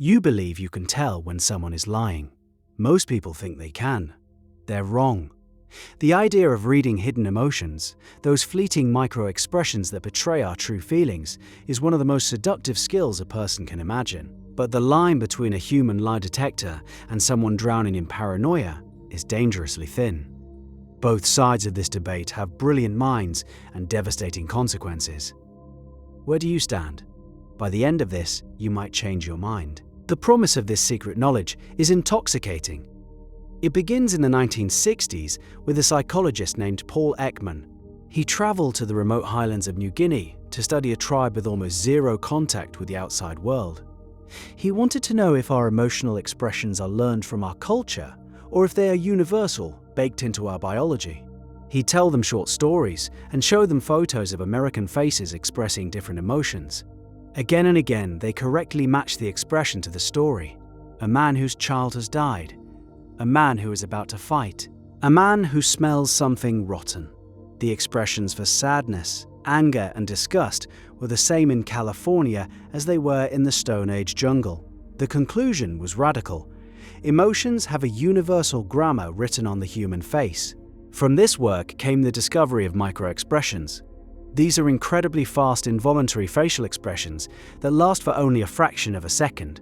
You believe you can tell when someone is lying. Most people think they can. They're wrong. The idea of reading hidden emotions, those fleeting micro-expressions that betray our true feelings, is one of the most seductive skills a person can imagine. But the line between a human lie detector and someone drowning in paranoia is dangerously thin. Both sides of this debate have brilliant minds and devastating consequences. Where do you stand? By the end of this, you might change your mind. The promise of this secret knowledge is intoxicating. It begins in the 1960s with a psychologist named Paul Ekman. He traveled to the remote highlands of New Guinea to study a tribe with almost zero contact with the outside world. He wanted to know if our emotional expressions are learned from our culture or if they are universal, baked into our biology. He'd tell them short stories and show them photos of American faces expressing different emotions. Again and again, they correctly matched the expression to the story. A man whose child has died. A man who is about to fight. A man who smells something rotten. The expressions for sadness, anger, and disgust were the same in California as they were in the Stone Age jungle. The conclusion was radical. Emotions have a universal grammar written on the human face. From this work came the discovery of microexpressions. These are incredibly fast involuntary facial expressions that last for only a fraction of a second.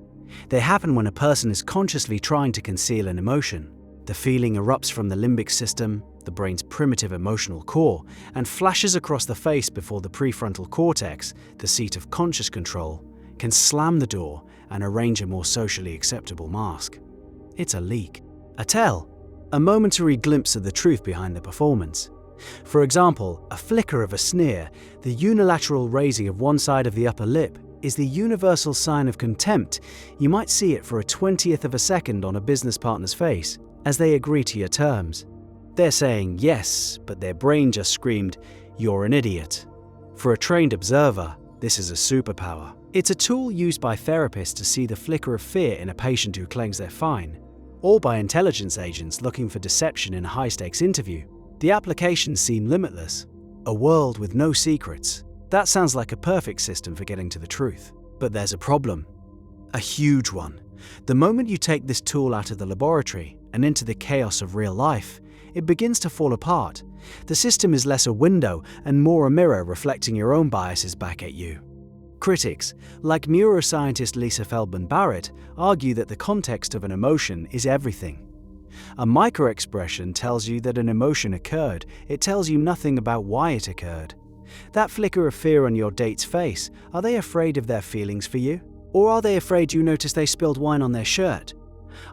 They happen when a person is consciously trying to conceal an emotion. The feeling erupts from the limbic system, the brain's primitive emotional core, and flashes across the face before the prefrontal cortex, the seat of conscious control, can slam the door and arrange a more socially acceptable mask. It's a leak, a tell, a momentary glimpse of the truth behind the performance. For example, a flicker of a sneer, the unilateral raising of one side of the upper lip, is the universal sign of contempt. You might see it for a 20th of a second on a business partner's face as they agree to your terms. They're saying yes, but their brain just screamed, "You're an idiot." For a trained observer, this is a superpower. It's a tool used by therapists to see the flicker of fear in a patient who claims they're fine, or by intelligence agents looking for deception in a high-stakes interview. The applications seem limitless. A world with no secrets. That sounds like a perfect system for getting to the truth. But there's a problem. A huge one. The moment you take this tool out of the laboratory and into the chaos of real life, it begins to fall apart. The system is less a window and more a mirror reflecting your own biases back at you. Critics, like neuroscientist Lisa Feldman Barrett, argue that the context of an emotion is everything. A microexpression tells you that an emotion occurred. It tells you nothing about why it occurred. That flicker of fear on your date's face, are they afraid of their feelings for you? Or are they afraid you noticed they spilled wine on their shirt?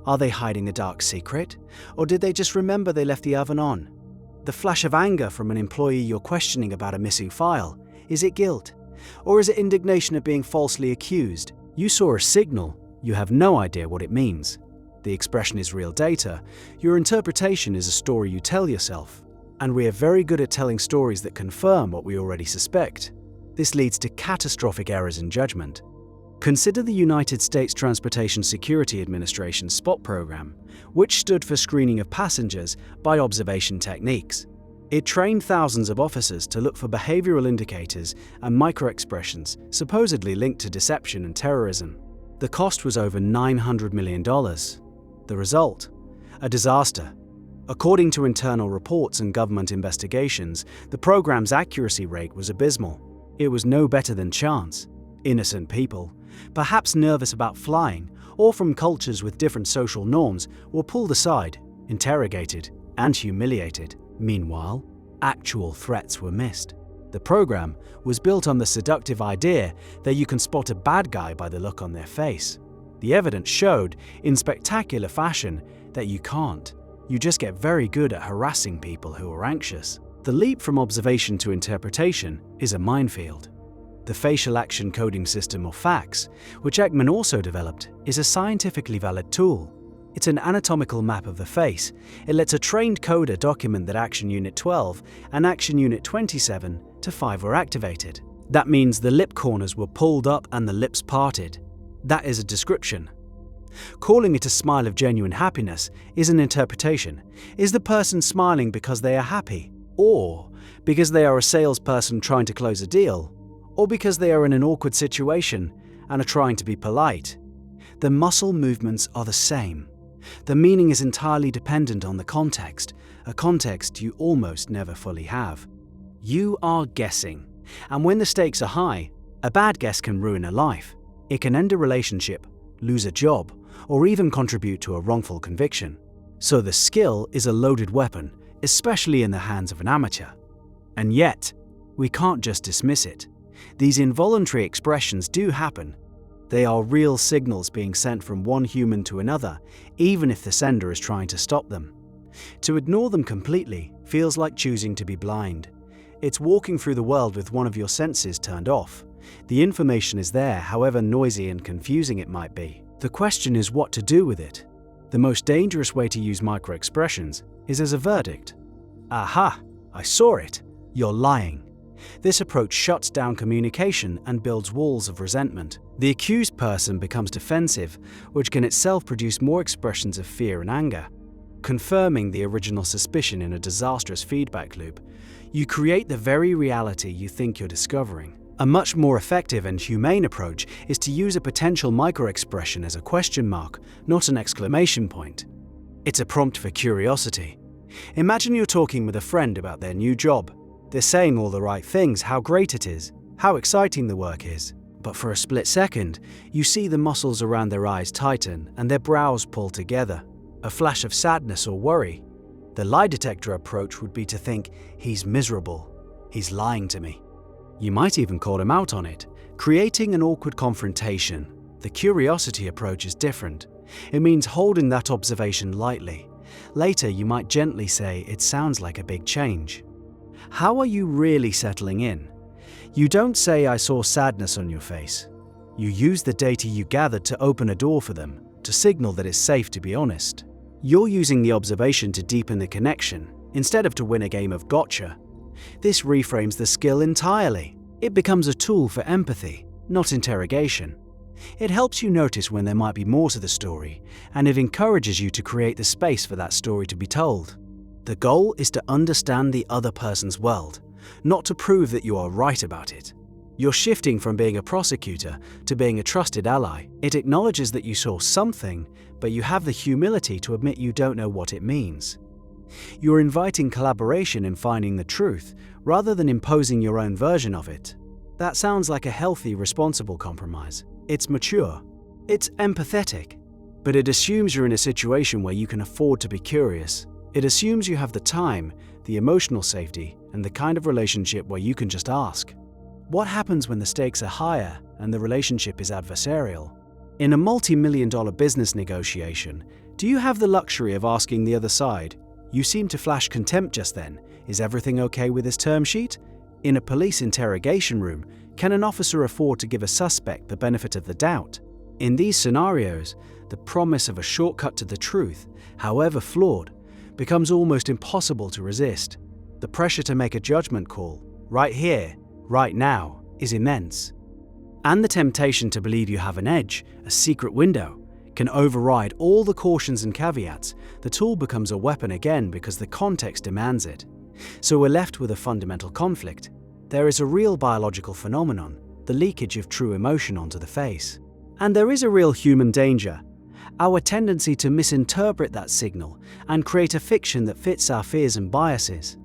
Are they hiding a dark secret? Or did they just remember they left the oven on? The flash of anger from an employee you're questioning about a missing file, is it guilt? Or is it indignation at being falsely accused? You saw a signal, you have no idea what it means. The expression is real data, your interpretation is a story you tell yourself. And we are very good at telling stories that confirm what we already suspect. This leads to catastrophic errors in judgment. Consider the United States Transportation Security Administration SPOT program, which stood for Screening of Passengers by Observation Techniques. It trained thousands of officers to look for behavioral indicators and microexpressions supposedly linked to deception and terrorism. The cost was over $900 million. The result? A disaster. According to internal reports and government investigations, the program's accuracy rate was abysmal. It was no better than chance. Innocent people, perhaps nervous about flying, or from cultures with different social norms, were pulled aside, interrogated, and humiliated. Meanwhile, actual threats were missed. The program was built on the seductive idea that you can spot a bad guy by the look on their face. The evidence showed, in spectacular fashion, that you can't. You just get very good at harassing people who are anxious. The leap from observation to interpretation is a minefield. The facial action coding system, or FACS, which Ekman also developed, is a scientifically valid tool. It's an anatomical map of the face. It lets a trained coder document that Action Unit 12 and Action Unit 27 to 5 were activated. That means the lip corners were pulled up and the lips parted. That is a description. Calling it a smile of genuine happiness is an interpretation. Is the person smiling because they are happy? Or because they are a salesperson trying to close a deal? Or because they are in an awkward situation and are trying to be polite? The muscle movements are the same. The meaning is entirely dependent on the context, a context you almost never fully have. You are guessing, and when the stakes are high, a bad guess can ruin a life. It can end a relationship, lose a job, or even contribute to a wrongful conviction. So the skill is a loaded weapon, especially in the hands of an amateur. And yet, we can't just dismiss it. These involuntary expressions do happen. They are real signals being sent from one human to another, even if the sender is trying to stop them. To ignore them completely feels like choosing to be blind. It's walking through the world with one of your senses turned off. The information is there, however noisy and confusing it might be. The question is what to do with it. The most dangerous way to use microexpressions is as a verdict. Aha, I saw it. You're lying. This approach shuts down communication and builds walls of resentment. The accused person becomes defensive, which can itself produce more expressions of fear and anger. Confirming the original suspicion in a disastrous feedback loop, you create the very reality you think you're discovering. A much more effective and humane approach is to use a potential microexpression as a question mark, not an exclamation point. It's a prompt for curiosity. Imagine you're talking with a friend about their new job. They're saying all the right things, how great it is, how exciting the work is. But for a split second, you see the muscles around their eyes tighten and their brows pull together. A flash of sadness or worry. The lie detector approach would be to think, he's miserable, he's lying to me. You might even call him out on it, creating an awkward confrontation. The curiosity approach is different. It means holding that observation lightly. Later, you might gently say, it sounds like a big change. How are you really settling in? You don't say, I saw sadness on your face. You use the data you gathered to open a door for them, to signal that it's safe to be honest. You're using the observation to deepen the connection, instead of to win a game of gotcha. This reframes the skill entirely. It becomes a tool for empathy, not interrogation. It helps you notice when there might be more to the story, and it encourages you to create the space for that story to be told. The goal is to understand the other person's world, not to prove that you are right about it. You're shifting from being a prosecutor to being a trusted ally. It acknowledges that you saw something, but you have the humility to admit you don't know what it means. You're inviting collaboration in finding the truth, rather than imposing your own version of it. That sounds like a healthy, responsible compromise. It's mature. It's empathetic. But it assumes you're in a situation where you can afford to be curious. It assumes you have the time, the emotional safety, and the kind of relationship where you can just ask. What happens when the stakes are higher and the relationship is adversarial? In a multi-million-dollar business negotiation, do you have the luxury of asking the other side, "You seem to flash contempt just then. Is everything okay with this term sheet?" In a police interrogation room, can an officer afford to give a suspect the benefit of the doubt? In these scenarios, the promise of a shortcut to the truth, however flawed, becomes almost impossible to resist. The pressure to make a judgment call, right here, right now, is immense. And the temptation to believe you have an edge, a secret window, can override all the cautions and caveats. The tool becomes a weapon again because the context demands it. So we're left with a fundamental conflict. There is a real biological phenomenon, the leakage of true emotion onto the face. And there is a real human danger, our tendency to misinterpret that signal and create a fiction that fits our fears and biases.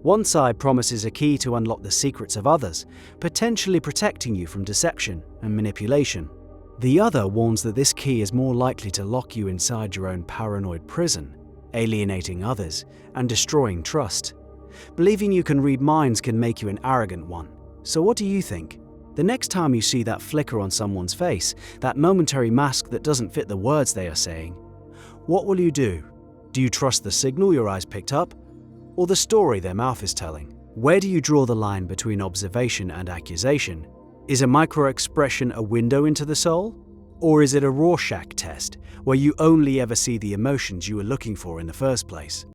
One side promises a key to unlock the secrets of others, potentially protecting you from deception and manipulation. The other warns that this key is more likely to lock you inside your own paranoid prison, alienating others and destroying trust. Believing you can read minds can make you an arrogant one. So what do you think? The next time you see that flicker on someone's face, that momentary mask that doesn't fit the words they are saying, what will you do? Do you trust the signal your eyes picked up, or the story their mouth is telling? Where do you draw the line between observation and accusation? Is a microexpression a window into the soul? Or is it a Rorschach test, where you only ever see the emotions you were looking for in the first place?